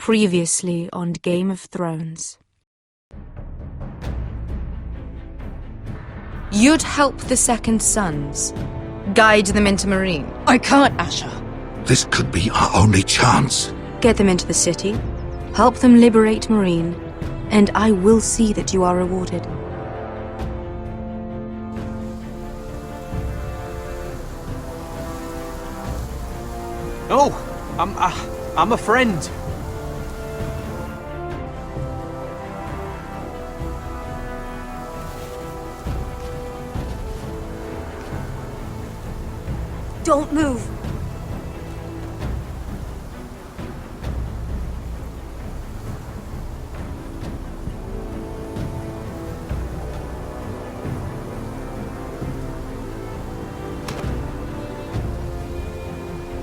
Previously on Game of Thrones. You'd help the Second Sons. Guide them into Meereen. I can't, Asha. This could be our only chance. Get them into the city. Help them liberate Meereen. And I will see that you are rewarded. No, I'm a friend. Don't move.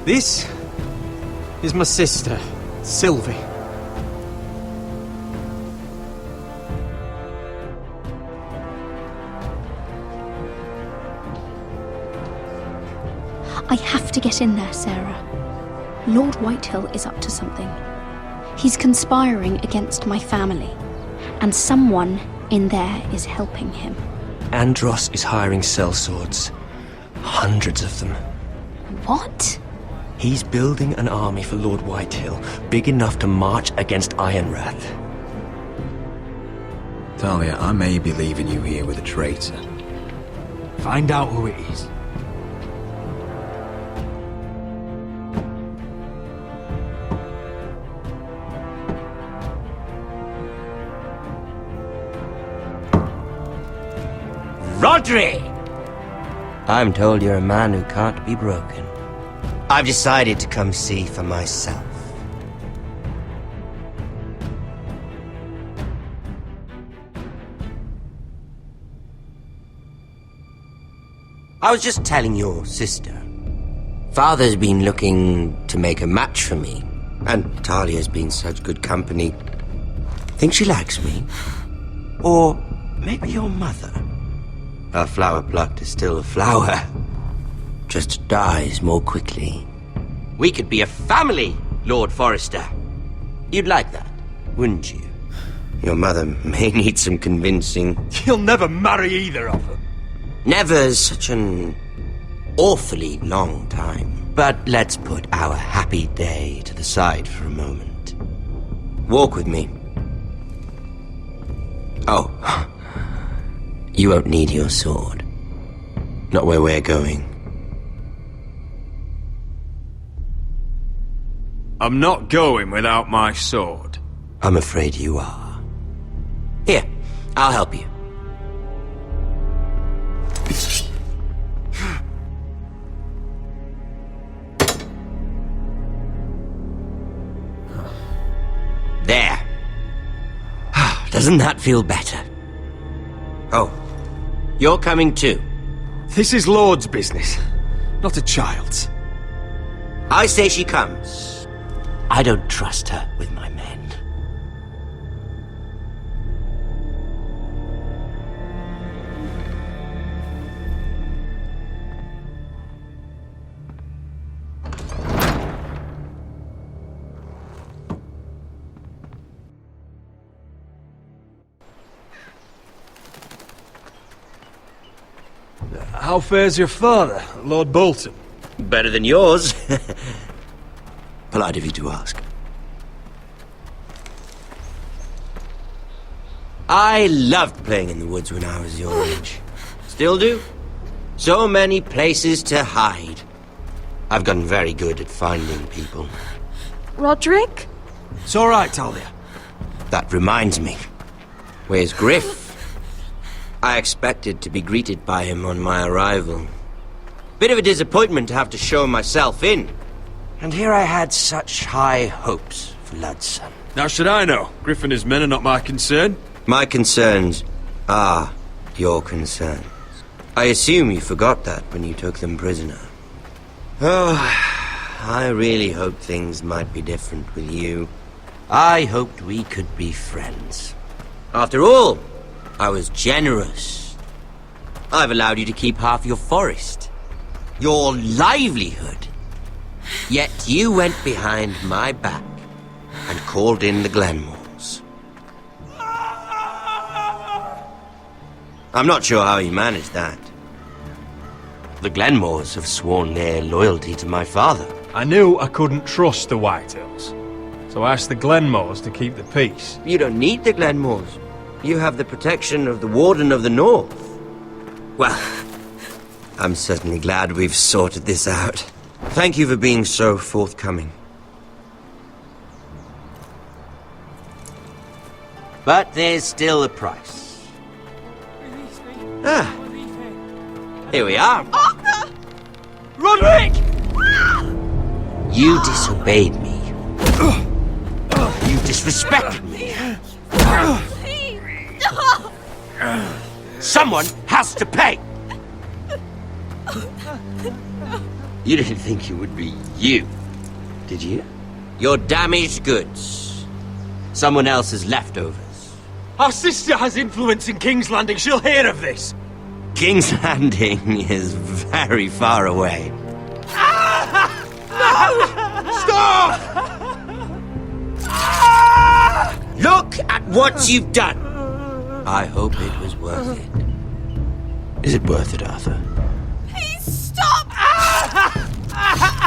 This is my sister, Sylvie. I have to get in there, Sarah. Lord Whitehill is up to something. He's conspiring against my family, and someone in there is helping him. Andros is hiring sellswords. Hundreds of them. What? He's building an army for Lord Whitehill, big enough to march against Ironrath. Talia, I may be leaving you here with a traitor. Find out who it is. Rodri! I'm told you're a man who can't be broken. I've decided to come see for myself. I was just telling your sister. Father's been looking to make a match for me, and Talia's been such good company. Think she likes me? Or maybe your mother? A flower plucked is still a flower. Just dies more quickly. We could be a family, Lord Forrester. You'd like that, wouldn't you? Your mother may need some convincing. You'll never marry either of them. Never's such an awfully long time. But let's put our happy day to the side for a moment. Walk with me. Oh, you won't need your sword. Not where we're going. I'm not going without my sword. I'm afraid you are. Here, I'll help you. There. Doesn't that feel better? Oh, you're coming too. This is Lord's business, not a child's. I say she comes. I don't trust her with my men. How fares your father, Lord Bolton? Better than yours. Polite of you to ask. I loved playing in the woods when I was your age. Still do. So many places to hide. I've gotten very good at finding people. Roderick? It's all right, Talia. That reminds me. Where's Griff? I expected to be greeted by him on my arrival. Bit of a disappointment to have to show myself in. And here I had such high hopes for Ludson. Now should I know? Griff and his men are not my concern. My concerns are your concerns. I assume you forgot that when you took them prisoner. Oh, I really hoped things might be different with you. I hoped we could be friends. After all, I was generous. I've allowed you to keep half your forest. Your livelihood. Yet you went behind my back and called in the Glenmores. I'm not sure how he managed that. The Glenmores have sworn their loyalty to my father. I knew I couldn't trust the Whitehills, so I asked the Glenmores to keep the peace. You don't need the Glenmores. You have the protection of the Warden of the North. Well, I'm certainly glad we've sorted this out. Thank you for being so forthcoming. But there's still a price. Ah, here we are. Arthur! Roderick! You disobeyed me. You disrespected me. Please! Someone has to pay! You didn't think it would be you, did you? Your damaged goods. Someone else's leftovers. Our sister has influence in King's Landing. She'll hear of this. King's Landing is very far away. Stop! Look at what you've done! I hope it was worth it. Is it worth it, Arthur? Please stop!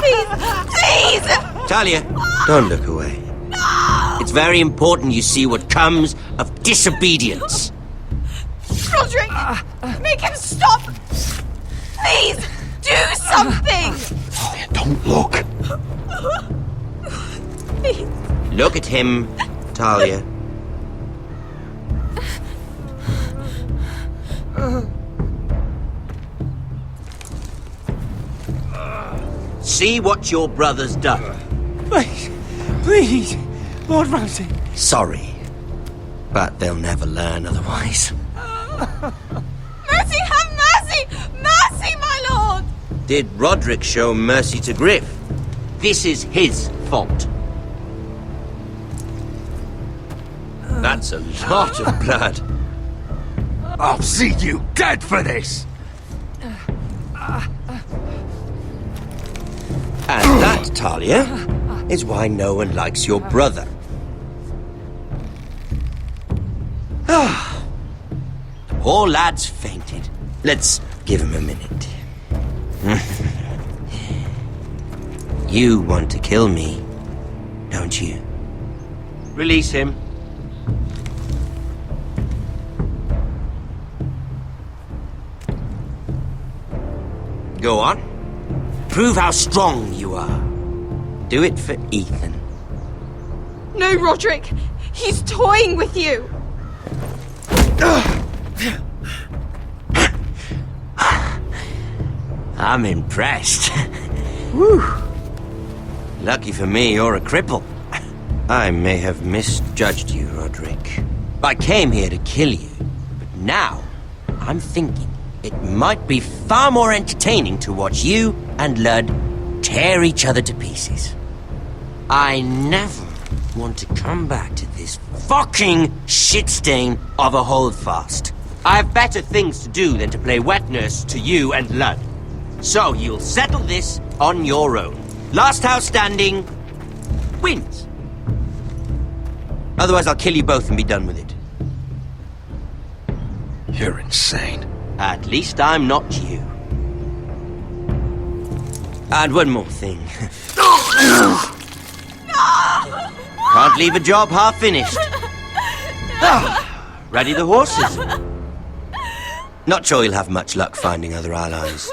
Please! Please! Talia, don't look away. It's very important you see what comes of disobedience. Roderick! Make him stop! Please! Do something! Talia, don't look. Please! Look at him, Talia. See what your brother's done. Please, please, Lord Ramsay. Sorry, but they'll never learn otherwise. Mercy, have mercy! Mercy, my lord! Did Roderick show mercy to Griff? This is his fault. That's a lot of blood. I'll see you dead for this. And that, Talia, is why no one likes your brother. The poor lad's fainted. Let's give him a minute. You want to kill me, don't you? Release him. Go on. Prove how strong you are. Do it for Ethan. No, Roderick! He's toying with you! I'm impressed. Whew. Lucky for me, you're a cripple. I may have misjudged you, Roderick. I came here to kill you, but now I'm thinking it might be far more entertaining to watch you and Ludd tear each other to pieces. I never want to come back to this fucking shit stain of a holdfast. I have better things to do than to play wet nurse to you and Ludd. So you'll settle this on your own. Last house standing wins. Otherwise I'll kill you both and be done with it. You're insane. At least I'm not you. And one more thing. Can't leave a job half finished. Ready the horses? Not sure you'll have much luck finding other allies.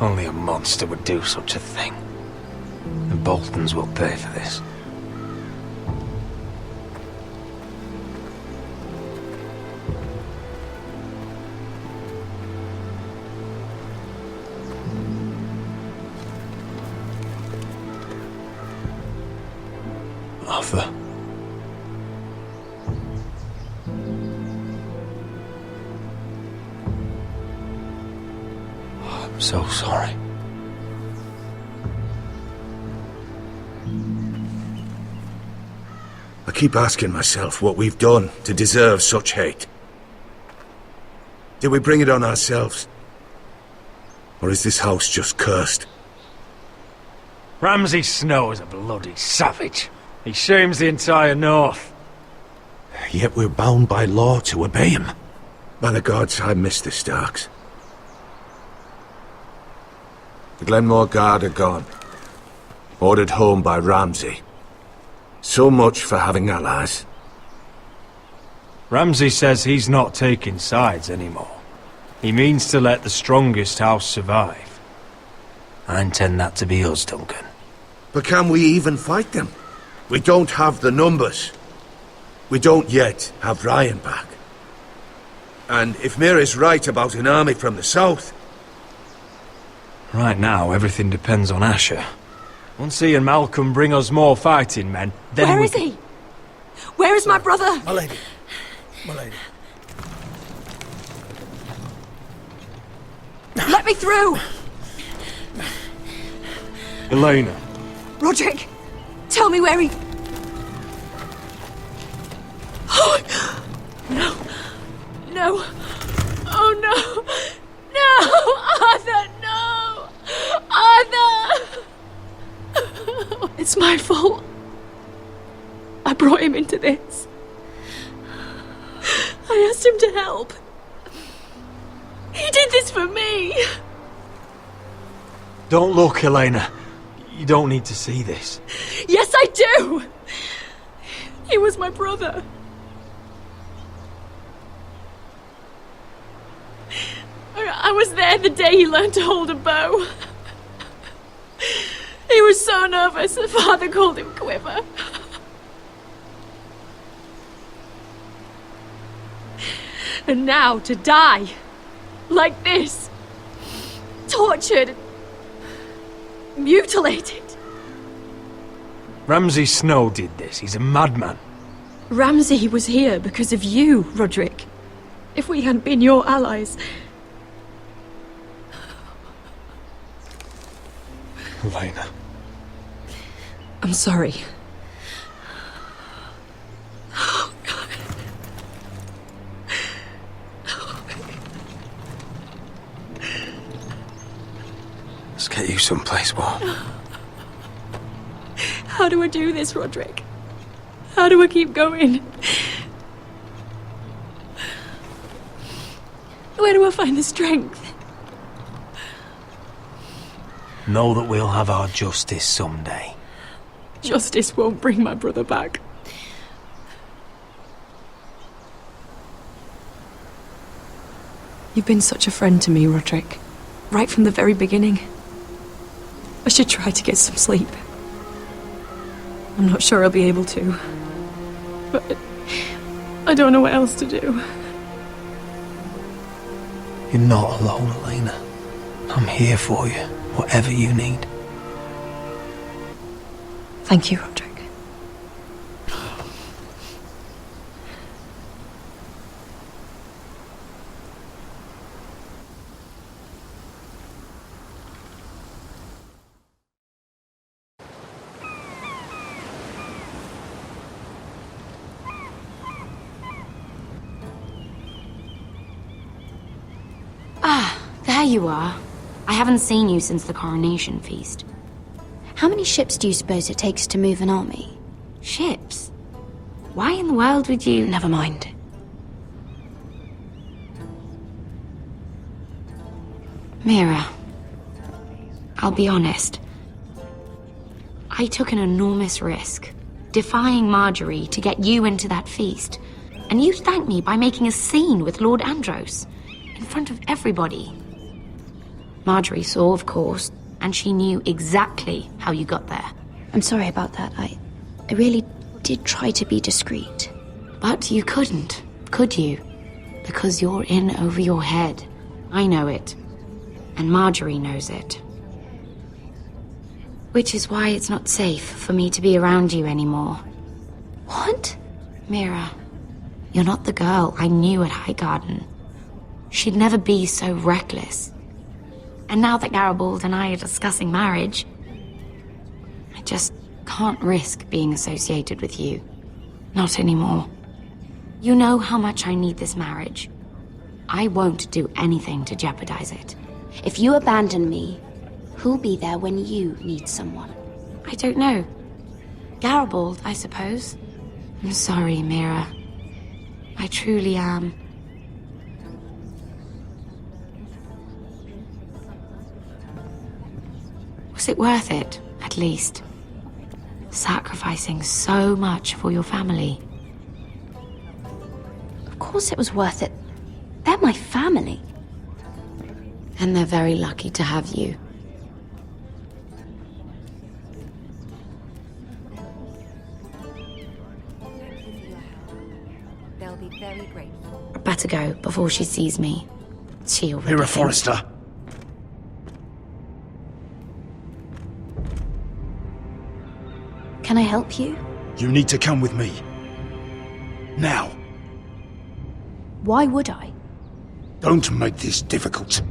Only a monster would do such a thing. The Boltons will pay for this. Arthur. I'm so sorry. I keep asking myself what we've done to deserve such hate. Did we bring it on ourselves? Or is this house just cursed? Ramsay Snow is a bloody savage. He shames the entire North. Yet we're bound by law to obey him. By the gods, I miss the Starks. The Glenmore Guard are gone. Ordered home by Ramsay. So much for having allies. Ramsay says he's not taking sides anymore. He means to let the strongest house survive. I intend that to be us, Duncan. But can we even fight them? We don't have the numbers. We don't yet have Ryan back. And if Mira's right about an army from the south... Right now, everything depends on Asher. Once he and Malcolm bring us more fighting men, then Where is he? Where is my brother? My lady. My lady. Let me through! Elena. Roderick, tell me where he... Oh, no. No. Oh, no. No! Arthur, no! Arthur! It's my fault. I brought him into this. I asked him to help. He did this for me. Don't look, Elena. You don't need to see this. Yes, I do. He was my brother. I was there the day he learned to hold a bow. He was so nervous, the father called him Quiver. And now to die, like this, tortured, mutilated. Ramsay Snow did this. He's a madman. Ramsay was here because of you, Roderick. If we hadn't been your allies... Elena. I'm sorry. Let's get you someplace warm. How do I do this, Roderick? How do I keep going? Where do I find the strength? Know that we'll have our justice someday. Justice won't bring my brother back. You've been such a friend to me, Roderick. Right from the very beginning. I should try to get some sleep. I'm not sure I'll be able to. But I don't know what else to do. You're not alone, Elena. I'm here for you, whatever you need. Thank you, Roderick. There you are. I haven't seen you since the coronation feast. How many ships do you suppose it takes to move an army? Ships? Why in the world would you... Never mind. Mira, I'll be honest. I took an enormous risk, defying Marjorie to get you into that feast. And you thanked me by making a scene with Lord Andros, in front of everybody. Marjorie saw, of course, and she knew exactly how you got there. I'm sorry about that. I really did try to be discreet. But you couldn't, could you? Because you're in over your head. I know it. And Marjorie knows it. Which is why it's not safe for me to be around you anymore. What? Mira, you're not the girl I knew at Highgarden. She'd never be so reckless. And now that Garibald and I are discussing marriage, I just can't risk being associated with you. Not anymore. You know how much I need this marriage. I won't do anything to jeopardize it. If you abandon me, who'll be there when you need someone? I don't know. Garibald, I suppose. I'm sorry, Mira. I truly am. Was it worth it, at least? Sacrificing so much for your family. Of course it was worth it. They're my family. And they're very lucky to have you. They'll be very grateful. I better go before she sees me. She already Mira thinks- Forrester. Can I help you? You need to come with me. Now. Why would I? Don't make this difficult.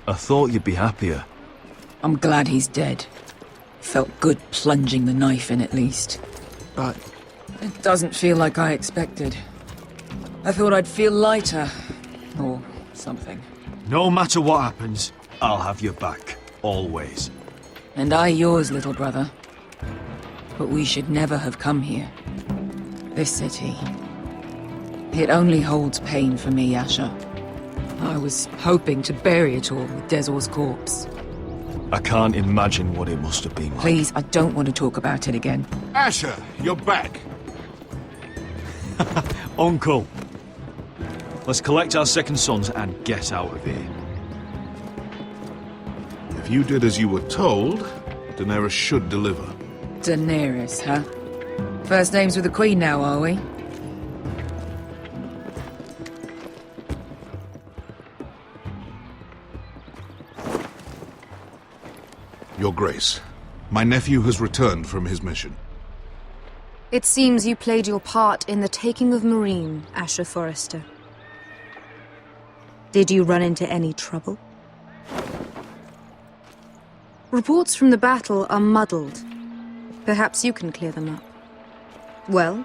I thought you'd be happier. I'm glad he's dead. Felt good plunging the knife in at least. But it doesn't feel like I expected. I thought I'd feel lighter. Or something. No matter what happens, I'll have your back. Always. And I yours, little brother. But we should never have come here. This city. It only holds pain for me, Asher. I was hoping to bury it all with Dezor's corpse. I can't imagine what it must have been like. Please, I don't want to talk about it again. Asher, you're back. Uncle. Let's collect our second sons and get out of here. If you did as you were told, Daenerys should deliver. Daenerys, huh? First names with the Queen now, are we? Your Grace, my nephew has returned from his mission. It seems you played your part in the taking of Marine, Asher Forrester. Did you run into any trouble? Reports from the battle are muddled. Perhaps you can clear them up. Well,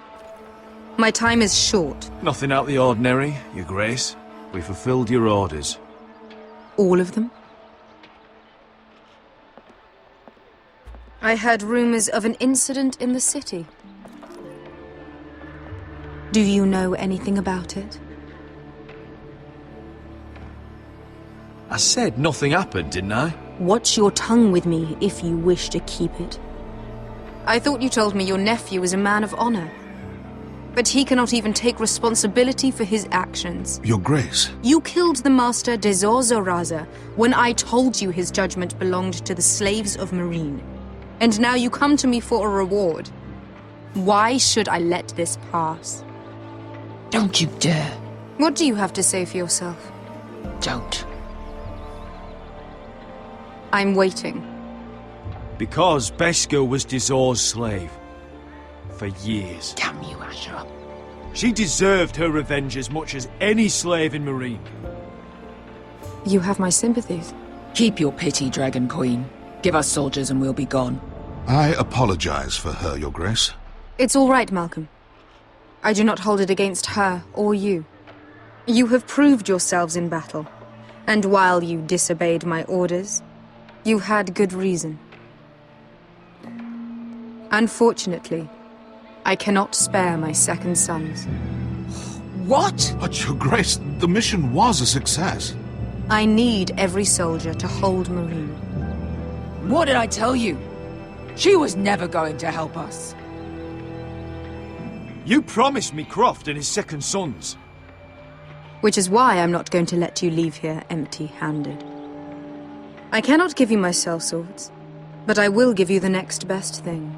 my time is short. Nothing out of the ordinary, Your Grace. We fulfilled your orders. All of them? I heard rumors of an incident in the city. Do you know anything about it? I said nothing happened, didn't I? Watch your tongue with me if you wish to keep it. I thought you told me your nephew is a man of honor. But he cannot even take responsibility for his actions. Your Grace. You killed the master Dezor Zoraza when I told you his judgment belonged to the slaves of Marine. And now you come to me for a reward. Why should I let this pass? Don't you dare. What do you have to say for yourself? Don't. I'm waiting. Because Beskha was Dezor's slave. For years. Damn you, Asher. She deserved her revenge as much as any slave in Marine. You have my sympathies. Keep your pity, Dragon Queen. Give us soldiers and we'll be gone. I apologize for her, Your Grace. It's all right, Malcolm. I do not hold it against her or you. You have proved yourselves in battle. And while you disobeyed my orders, you had good reason. Unfortunately, I cannot spare my second sons. What? But Your Grace, the mission was a success. I need every soldier to hold Marine. What did I tell you? She was never going to help us. You promised me Croft and his second sons. Which is why I'm not going to let you leave here empty-handed. I cannot give you my sellswords, but I will give you the next best thing.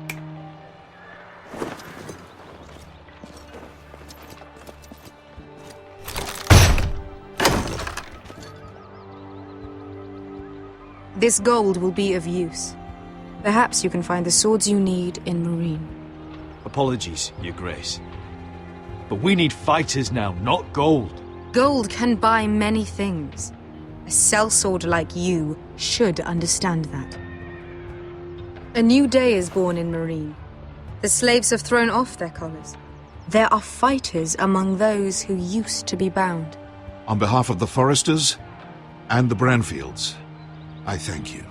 This gold will be of use. Perhaps you can find the swords you need in Marine. Apologies, Your Grace. But we need fighters now, not gold. Gold can buy many things. A sellsword like you should understand that. A new day is born in Marine. The slaves have thrown off their collars. There are fighters among those who used to be bound. On behalf of the Foresters and the Branfields, I thank you.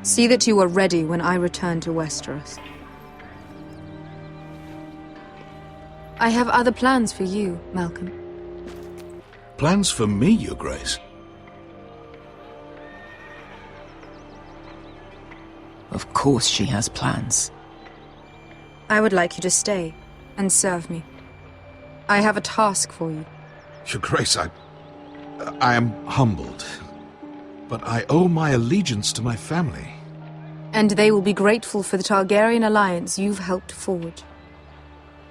See that you are ready when I return to Westeros. I have other plans for you, Malcolm. Plans for me, Your Grace? Of course she has plans. I would like you to stay and serve me. I have a task for you. Your Grace, I am humbled, but I owe my allegiance to my family. And they will be grateful for the Targaryen alliance you've helped forge.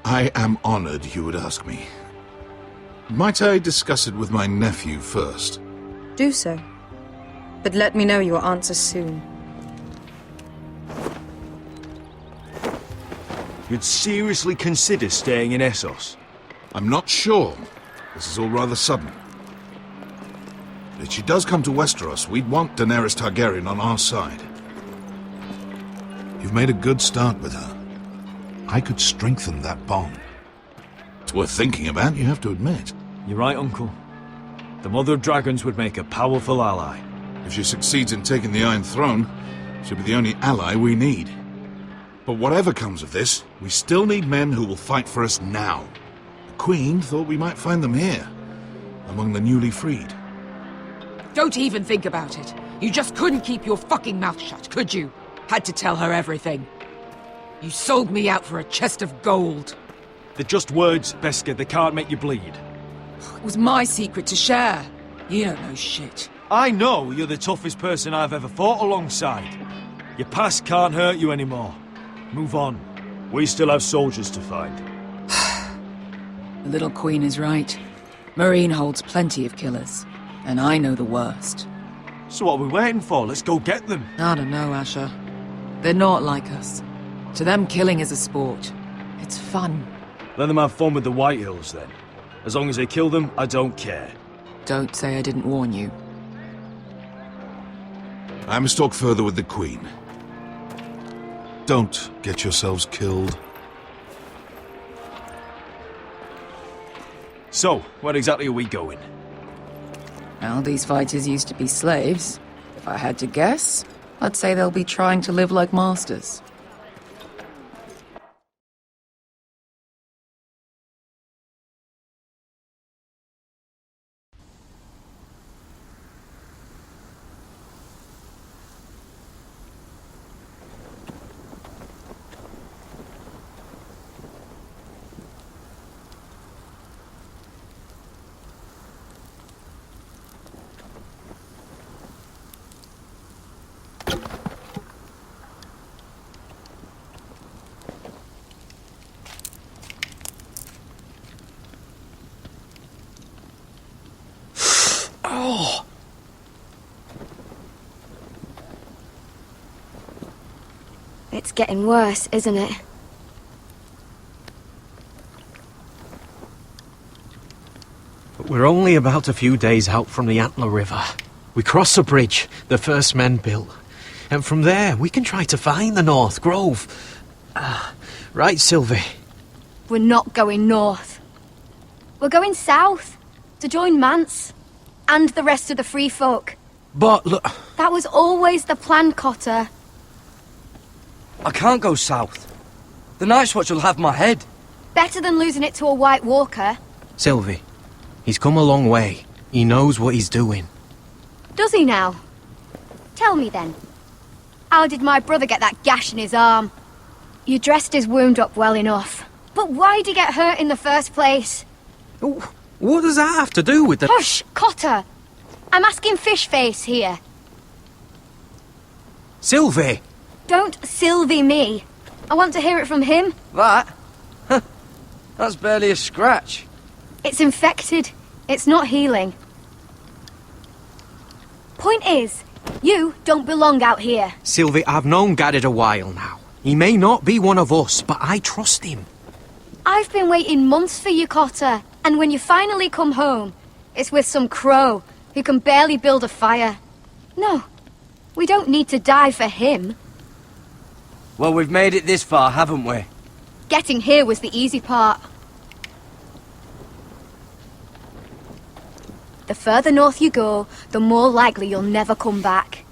I am honored you would ask me. Might I discuss it with my nephew first? Do so. But let me know your answer soon. You'd seriously consider staying in Essos? I'm not sure. This is all rather sudden. But if she does come to Westeros, we'd want Daenerys Targaryen on our side. You've made a good start with her. I could strengthen that bond. It's worth thinking about, you have to admit. You're right, Uncle. The Mother of Dragons would make a powerful ally. If she succeeds in taking the Iron Throne, she'll be the only ally we need. But whatever comes of this, we still need men who will fight for us now. The Queen thought we might find them here, among the newly freed. Don't even think about it. You just couldn't keep your fucking mouth shut, could you? Had to tell her everything. You sold me out for a chest of gold. They're just words, Beskha. They can't make you bleed. It was my secret to share. You don't know shit. I know you're the toughest person I've ever fought alongside. Your past can't hurt you anymore. Move on. We still have soldiers to find. The little queen is right. Marine holds plenty of killers. And I know the worst. So what are we waiting for? Let's go get them. I don't know, Asher. They're not like us. To them, killing is a sport. It's fun. Let them have fun with the Whitehills, then. As long as they kill them, I don't care. Don't say I didn't warn you. I must talk further with the Queen. Don't get yourselves killed. So, where exactly are we going? Well, these fighters used to be slaves. If I had to guess, I'd say they'll be trying to live like masters. It's getting worse, isn't it? But we're only about a few days out from the Antler River. We cross a bridge the first men built. And from there, we can try to find the North Grove. Right, Sylvie? We're not going north. We're going south to join Mance and the rest of the free folk. But look... That was always the plan, Cotter. I can't go south. The Night's Watch will have my head. Better than losing it to a White Walker. Sylvie, he's come a long way. He knows what he's doing. Does he now? Tell me then. How did my brother get that gash in his arm? You dressed his wound up well enough. But why'd he get hurt in the first place? What does that have to do with the... Hush, Cotter! I'm asking Fishface here. Sylvie! Don't Sylvie me. I want to hear it from him. That? That's barely a scratch. It's infected. It's not healing. Point is, you don't belong out here. Sylvie, I've known Garrett a while now. He may not be one of us, but I trust him. I've been waiting months for you, Cotter. And when you finally come home, it's with some crow who can barely build a fire. No, we don't need to die for him. Well, we've made it this far, haven't we? Getting here was the easy part. The further north you go, the more likely you'll never come back.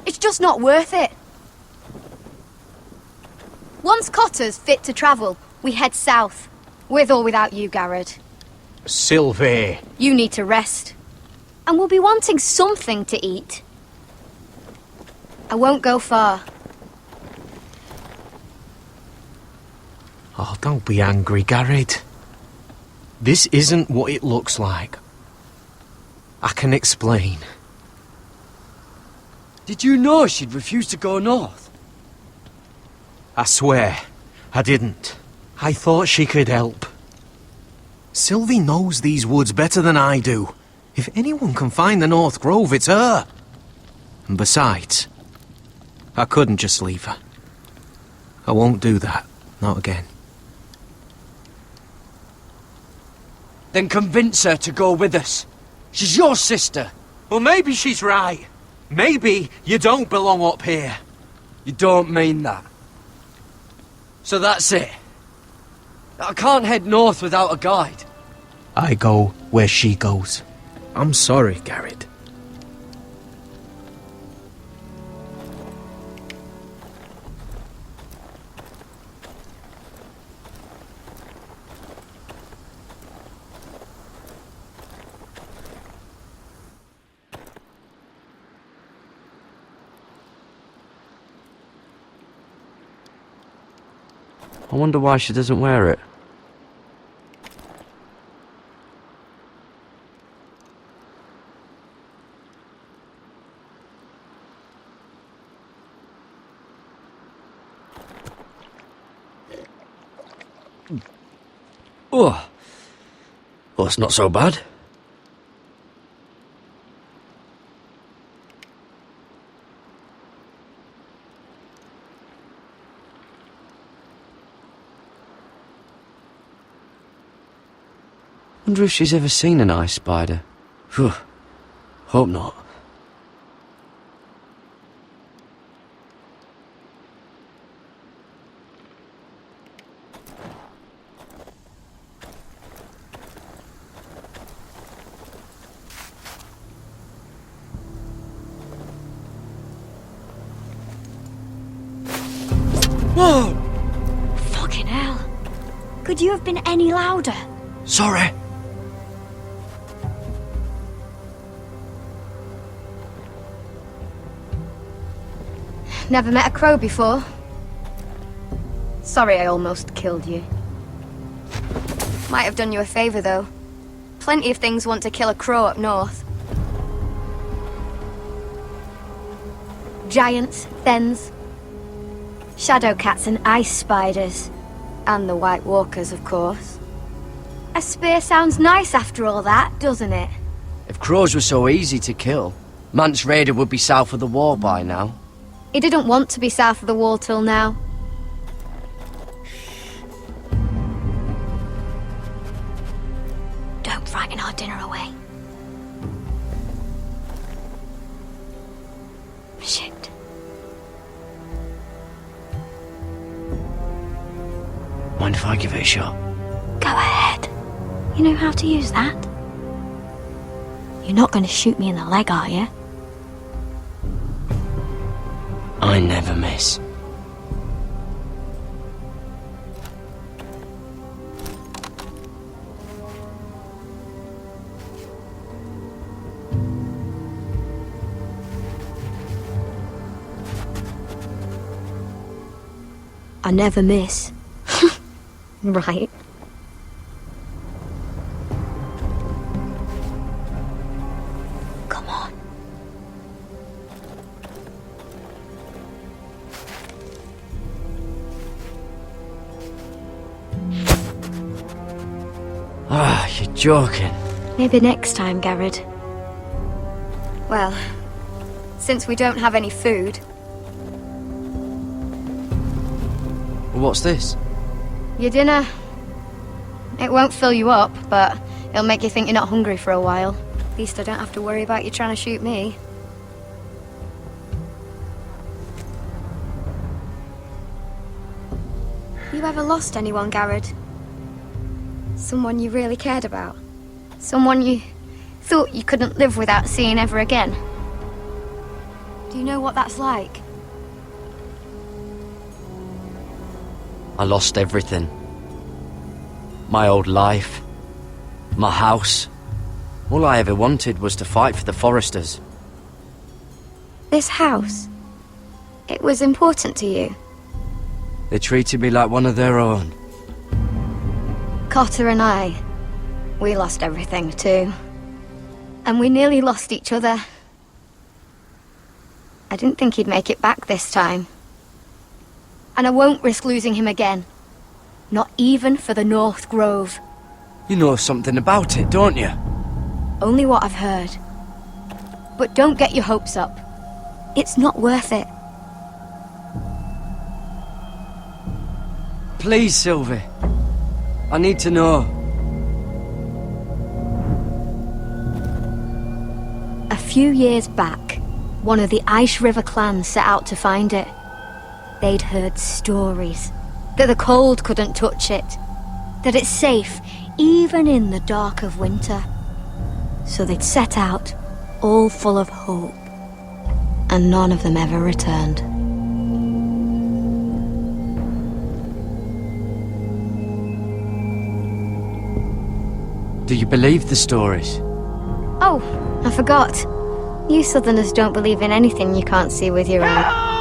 It's just not worth it. Once Cotter's fit to travel, we head south. With or without you, Garrett. Sylvie! You need to rest. And we'll be wanting something to eat. I won't go far. Oh, don't be angry, Garrett. This isn't what it looks like. I can explain. Did you know she'd refuse to go north? I swear, I didn't. I thought she could help. Sylvie knows these woods better than I do. If anyone can find the North Grove, it's her. And besides, I couldn't just leave her. I won't do that. Not again. Then convince her to go with us. She's your sister. Well, maybe she's right. Maybe you don't belong up here. You don't mean that. So that's it. I can't head north without a guide. I go where she goes. I'm sorry, Garrett. I wonder why she doesn't wear it. Oh, well, it's not so bad. Wonder if she's ever seen an ice spider. Phew. Hope not. Whoa! Fucking hell. Could you have been any louder? Sorry. Never met a crow before. Sorry I almost killed you. Might have done you a favour, though. Plenty of things want to kill a crow up north. Giants, thens, shadow cats and ice spiders. And the White Walkers, of course. A spear sounds nice after all that, doesn't it? If crows were so easy to kill, Mance Raider would be south of the wall by now. He didn't want to be south of the wall till now. Don't frighten our dinner away. Shit. Mind if I give it a shot? Go ahead. You know how to use that? You're not going to shoot me in the leg, are you? I never miss. I never miss. Right. Come on. Ah, you're joking. Maybe next time, Garrett. Well, since we don't have any food... What's this? Your dinner. It won't fill you up, but it'll make you think you're not hungry for a while. At least I don't have to worry about you trying to shoot me. You ever lost anyone, Garrett? Someone you really cared about? Someone you thought you couldn't live without seeing ever again? Do you know what that's like? I lost everything. My old life. My house. All I ever wanted was to fight for the Foresters. This house? It was important to you? They treated me like one of their own. Cotter and I, we lost everything too. And we nearly lost each other. I didn't think he'd make it back this time. And I won't risk losing him again. Not even for the North Grove. You know something about it, don't you? Only what I've heard. But don't get your hopes up. It's not worth it. Please, Sylvie. I need to know. A few years back, one of the Ice River clans set out to find it. They'd heard stories that the cold couldn't touch it, that it's safe even in the dark of winter. So they'd set out, all full of hope, and none of them ever returned. Do you believe the stories? Oh, I forgot. You Southerners don't believe in anything you can't see with your own.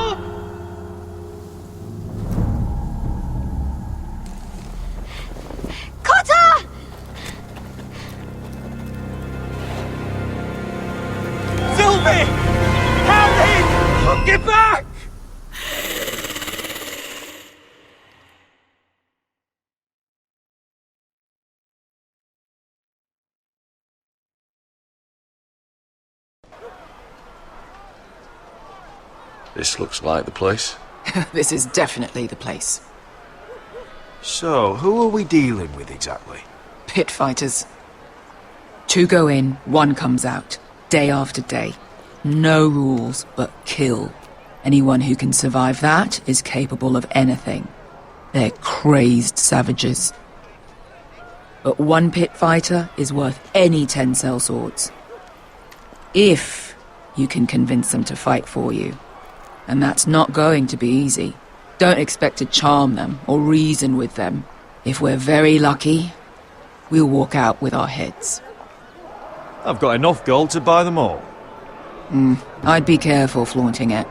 Get back! This looks like the place. This is definitely the place. So, who are we dealing with exactly? Pit fighters. 2 go in, 1 comes out. Day after day. No rules, but kill. Anyone who can survive that is capable of anything. They're crazed savages. But 1 pit fighter is worth any 10 sellswords. If you can convince them to fight for you. And that's not going to be easy. Don't expect to charm them or reason with them. If we're very lucky, we'll walk out with our heads. I've got enough gold to buy them all. I'd be careful flaunting it.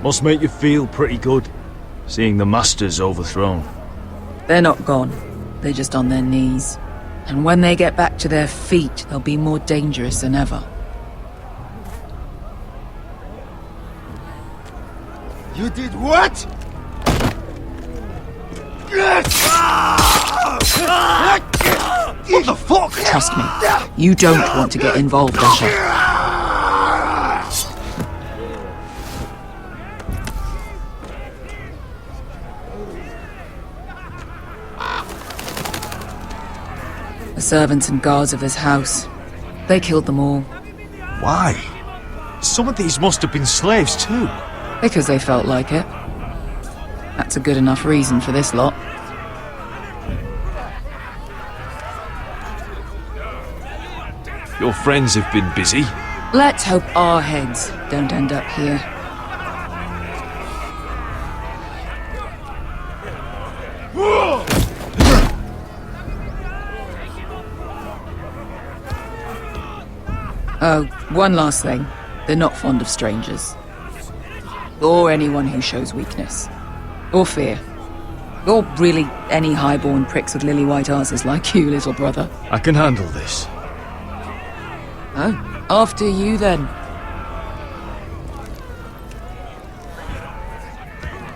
Must make you feel pretty good, seeing the Masters overthrown. They're not gone. They're just on their knees. And when they get back to their feet, they'll be more dangerous than ever. You did what? What the fuck? Trust me, you don't want to get involved, Usher. The servants and guards of this house, they killed them all. Why? Some of these must have been slaves too. Because they felt like it. That's a good enough reason for this lot. Your friends have been busy. Let's hope our heads don't end up here. Oh, one last thing. They're not fond of strangers. Or anyone who shows weakness. Or fear. Or really any highborn pricks with lily-white asses like you, little brother. I can handle this. Oh, after you then.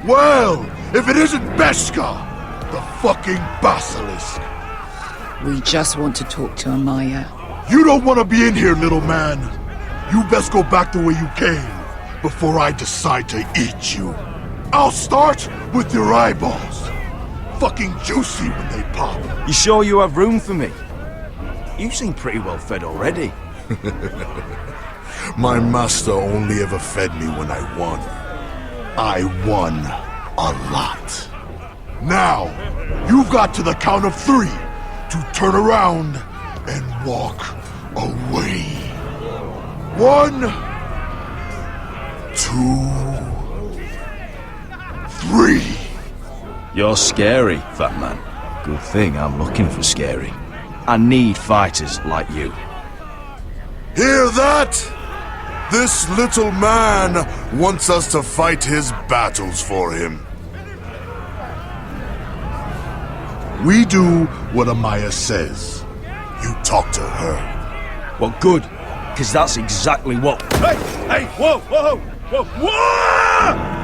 Well, if it isn't Beskha, the fucking basilisk. We just want to talk to Amaya. You don't want to be in here, little man. You best go back the way you came before I decide to eat you. I'll start with your eyeballs. Fucking juicy when they pop. You sure you have room for me? You seem pretty well fed already. My master only ever fed me when I won. I won a lot. Now, you've got to the count of 3 to turn around and walk away. 1, 2, 3. You're scary, fat man. Good thing I'm looking for scary. I need fighters like you. Hear that? This little man wants us to fight his battles for him. We do what Amaya says. You talk to her. Well, good, because that's exactly what... Hey! Hey! Whoa! Whoa! Whoa! Whoa!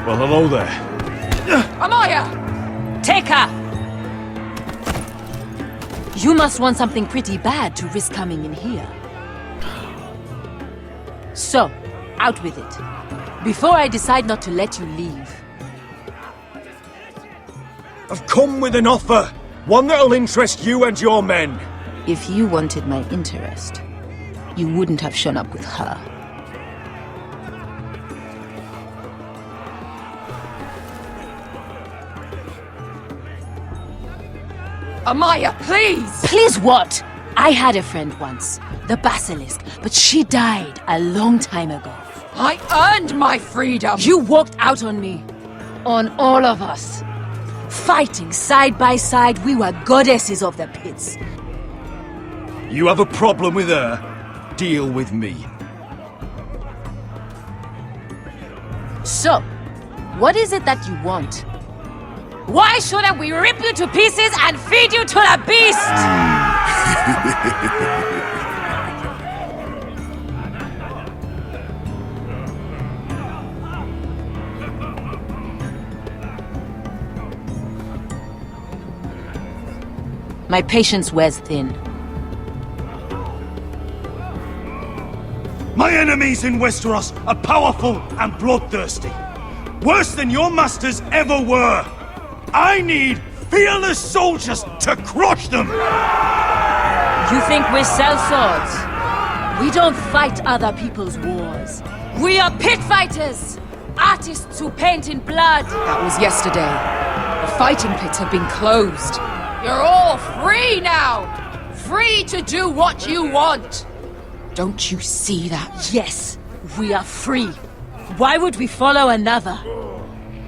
Well, hello there. Amaya! Take her! You must want something pretty bad to risk coming in here. So, out with it. Before I decide not to let you leave. I've come with an offer. One that'll interest you and your men. If you wanted my interest, you wouldn't have shown up with her. Amaya, please! Please what? I had a friend once, the Basilisk, but she died a long time ago. I earned my freedom! You walked out on me. On all of us. Fighting side by side, we were goddesses of the pits. You have a problem with her? Deal with me. So, what is it that you want? Why shouldn't we rip you to pieces and feed you to the beast? My patience wears thin. My enemies in Westeros are powerful and bloodthirsty. Worse than your masters ever were. I need fearless soldiers to crush them! You think we sell swords? We don't fight other people's wars. We are pit fighters! Artists who paint in blood! That was yesterday. The fighting pits have been closed. You're all free now! Free to do what you want! Don't you see that? Yes, we are free. Why would we follow another?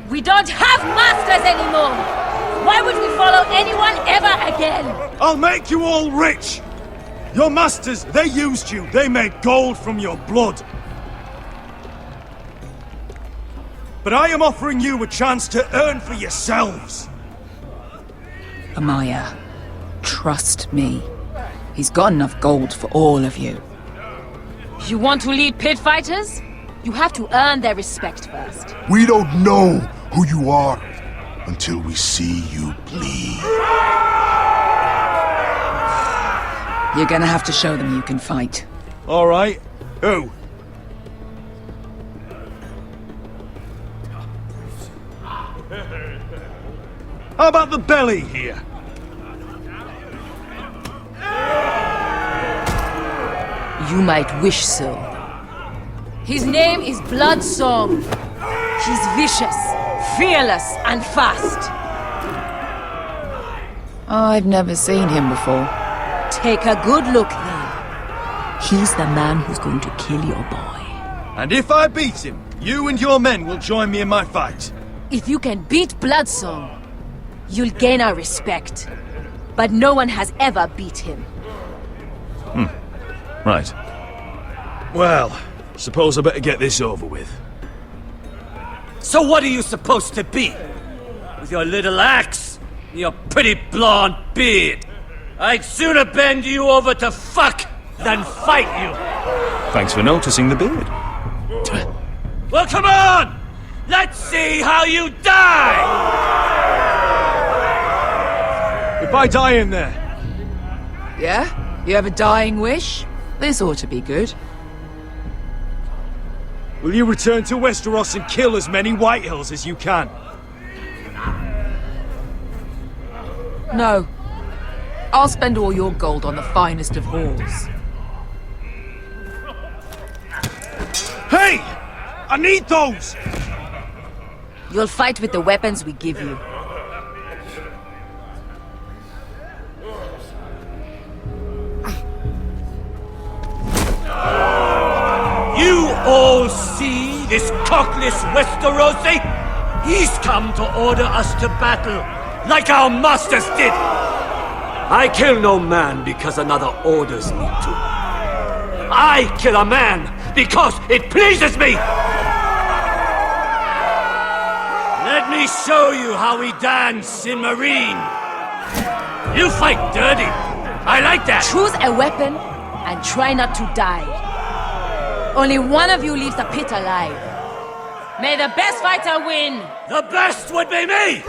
We don't have masters anymore! Why would we follow anyone ever again? I'll make you all rich! Your masters, they used you. They made gold from your blood. But I am offering you a chance to earn for yourselves. Amaya, trust me. He's got enough gold for all of you. You want to lead pit fighters? You have to earn their respect first. We don't know who you are until we see you bleed. You're gonna have to show them you can fight. All right. Who? How about the belly here? You might wish so. His name is Bloodsong. He's vicious, fearless, and fast. I've never seen him before. Take a good look then. He's the man who's going to kill your boy. And if I beat him, you and your men will join me in my fight. If you can beat Bloodsong, you'll gain our respect. But no one has ever beat him. Right. Well, suppose I better get this over with. So what are you supposed to be? With your little axe? And your pretty blonde beard? I'd sooner bend you over to fuck than fight you. Thanks for noticing the beard. Well, come on! Let's see how you die! If I die in there... Yeah? You have a dying wish? This ought to be good. Will you return to Westeros and kill as many Whitehills as you can? No. I'll spend all your gold on the finest of halls. Hey! I need those! You'll fight with the weapons we give you. You all see this cockless Westerosi? He's come to order us to battle, like our masters did. I kill no man because another orders me to. I kill a man because it pleases me! Let me show you how we dance in Marine. You fight dirty. I like that. Choose a weapon and try not to die. Only one of you leaves the pit alive. May the best fighter win! The best would be me!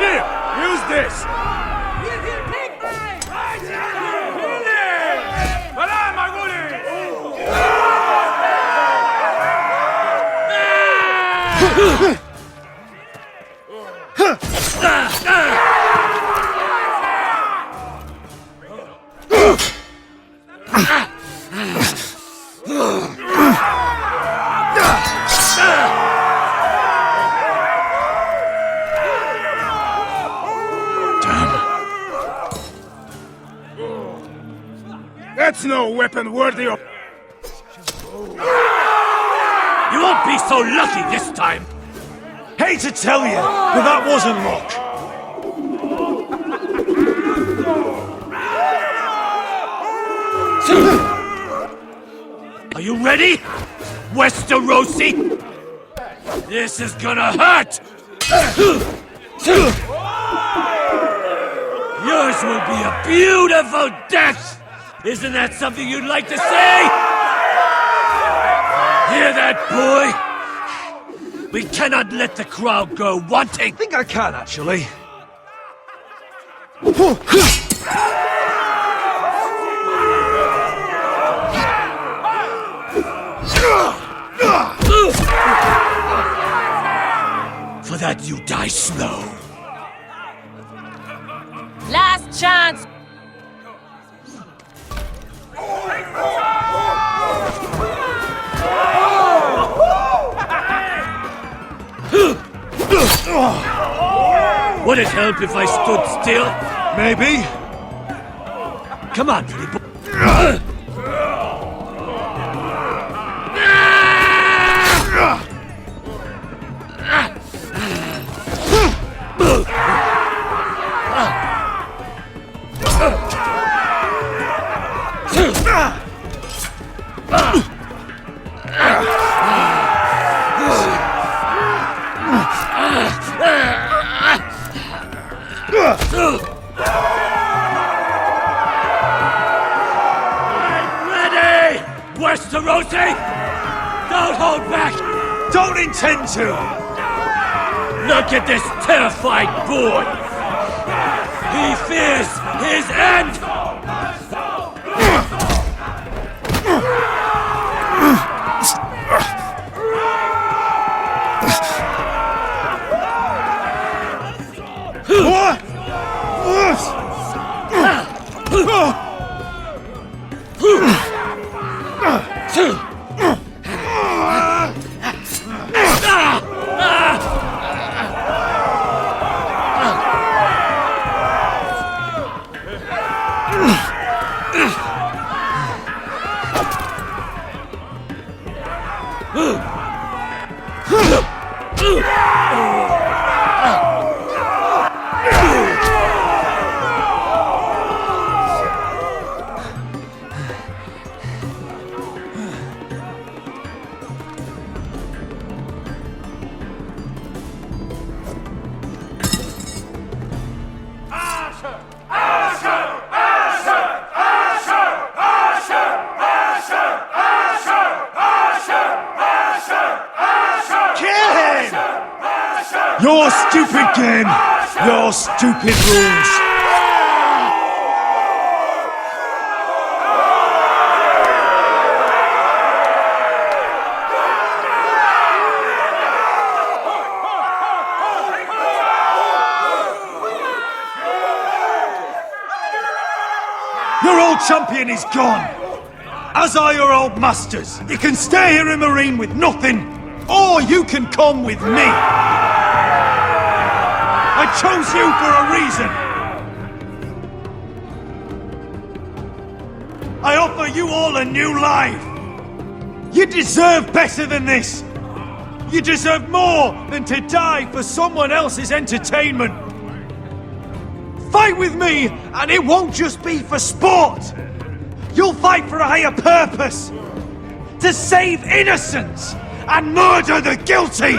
Here, use this! That's no weapon worthy of... You won't be so lucky this time! Hate to tell you, but that wasn't luck. Are you ready, Westerosi? This is gonna hurt! Yours will be a beautiful death! Isn't that something you'd like to say? Hear that, boy? We cannot let the crowd go wanting! I think I can, actually. For that you die slow. Last chance! Would it help if I stood still? Maybe. Come on, pretty boy. Ready! Westerosi! Don't hold back! Don't intend to! Look at this terrified boy! He fears his end! Your stupid game! Your stupid rules! Your old champion is gone! As are your old masters! You can stay here in Marine with nothing, or you can come with me! I chose you for a reason! I offer you all a new life! You deserve better than this! You deserve more than to die for someone else's entertainment! Fight with me, and it won't just be for sport! You'll fight for a higher purpose! To save innocents and murder the guilty!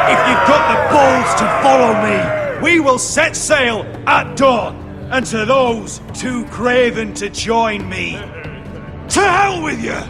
If you've got the balls to follow me, we will set sail at dawn. And to those too craven to join me, to hell with you!